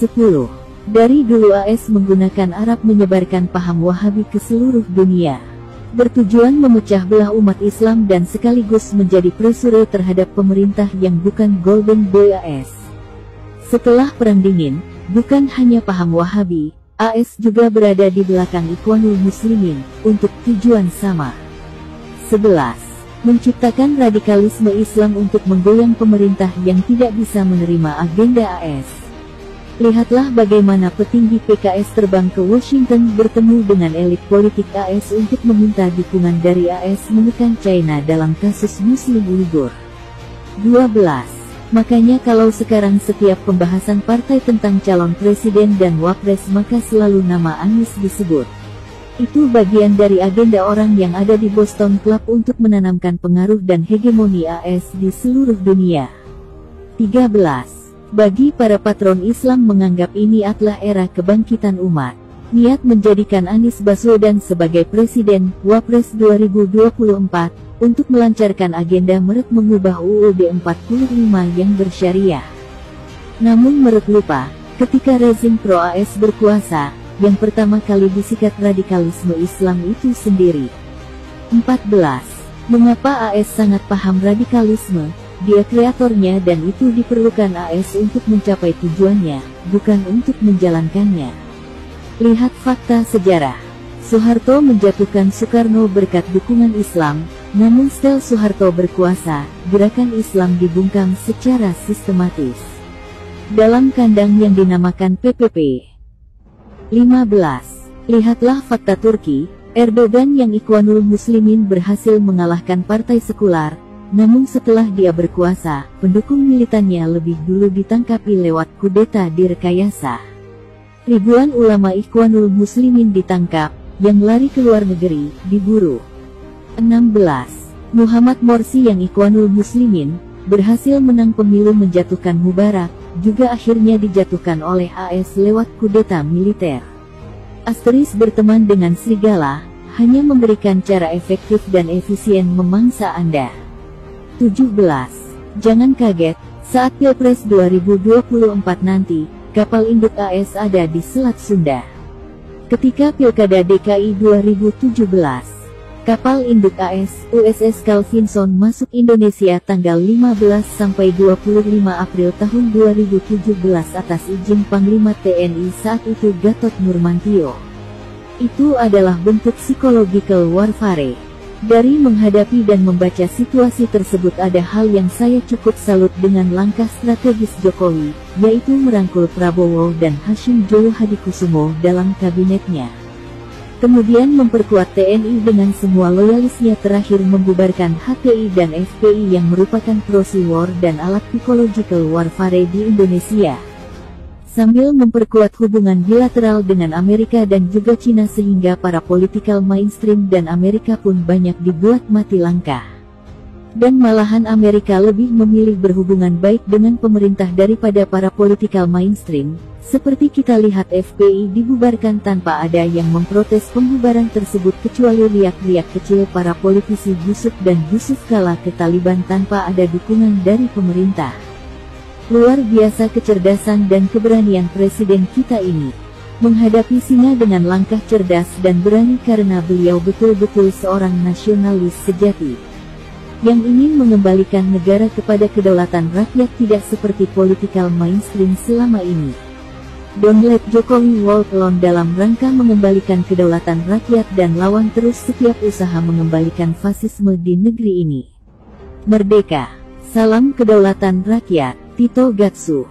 10. Dari dulu AS menggunakan Arab menyebarkan paham Wahabi ke seluruh dunia, bertujuan memecah belah umat Islam dan sekaligus menjadi pressure terhadap pemerintah yang bukan Golden Boy AS. Setelah Perang Dingin, bukan hanya paham Wahabi, AS juga berada di belakang Ikhwanul Muslimin, untuk tujuan sama. 11. Menciptakan radikalisme Islam untuk menggoyang pemerintah yang tidak bisa menerima agenda AS. Lihatlah bagaimana petinggi PKS terbang ke Washington bertemu dengan elit politik AS untuk meminta dukungan dari AS menekan China dalam kasus Muslim Uighur. 12. Makanya kalau sekarang setiap pembahasan partai tentang calon presiden dan wapres maka selalu nama Anies disebut. Itu bagian dari agenda orang yang ada di Boston Club untuk menanamkan pengaruh dan hegemoni AS di seluruh dunia. 13. Bagi para patron Islam menganggap ini adalah era kebangkitan umat. Niat menjadikan Anies Baswedan sebagai Presiden, Wapres 2024, untuk melancarkan agenda merek mengubah UUD 45 yang bersyariah. Namun mereka lupa, ketika rezim pro-AS berkuasa, yang pertama kali disikat radikalisme Islam itu sendiri. 14. Mengapa AS sangat paham radikalisme? Dia kreatornya dan itu diperlukan AS untuk mencapai tujuannya, bukan untuk menjalankannya. Lihat fakta sejarah. Soeharto menjatuhkan Soekarno berkat dukungan Islam, namun setelah Soeharto berkuasa, gerakan Islam dibungkam secara sistematis dalam kandang yang dinamakan PPP. 15. Lihatlah fakta Turki, Erdogan yang Ikhwanul Muslimin berhasil mengalahkan partai sekular. Namun setelah dia berkuasa, pendukung militannya lebih dulu ditangkapi lewat kudeta direkayasa. Ribuan ulama Ikhwanul Muslimin ditangkap, yang lari ke luar negeri, diburu. 16. Muhammad Morsi yang Ikhwanul Muslimin, berhasil menang pemilu menjatuhkan Mubarak, juga akhirnya dijatuhkan oleh AS lewat kudeta militer. Asteris berteman dengan serigala, hanya memberikan cara efektif dan efisien memangsa Anda. 17. Jangan kaget, saat Pilpres 2024 nanti, kapal induk AS ada di Selat Sunda. Ketika Pilkada DKI 2017, kapal induk AS, USS Calvinson masuk Indonesia tanggal 15 sampai 25 April tahun 2017 atas izin Panglima TNI saat itu Gatot Nurmantio. Itu adalah bentuk psychological warfare. Dari menghadapi dan membaca situasi tersebut ada hal yang saya cukup salut dengan langkah strategis Jokowi, yaitu merangkul Prabowo dan Hashim Joyo Hadikusumo dalam kabinetnya. Kemudian memperkuat TNI dengan semua loyalisnya terakhir membubarkan HTI dan FPI yang merupakan proxy war dan alat psychological warfare di Indonesia. Sambil memperkuat hubungan bilateral dengan Amerika dan juga Cina sehingga para political mainstream dan Amerika pun banyak dibuat mati langkah. Dan malahan Amerika lebih memilih berhubungan baik dengan pemerintah daripada para political mainstream, seperti kita lihat FPI dibubarkan tanpa ada yang memprotes pembubaran tersebut kecuali riak-riak kecil para politisi busuk dan Yusuf Kala ke Taliban tanpa ada dukungan dari pemerintah. Luar biasa kecerdasan dan keberanian presiden kita ini. Menghadapi singa dengan langkah cerdas dan berani karena beliau betul-betul seorang nasionalis sejati. Yang ingin mengembalikan negara kepada kedaulatan rakyat tidak seperti political mainstream selama ini. Don't let Jokowi walk alone dalam rangka mengembalikan kedaulatan rakyat dan lawan terus setiap usaha mengembalikan fasisme di negeri ini. Merdeka! Salam kedaulatan rakyat! Tito Gatsu.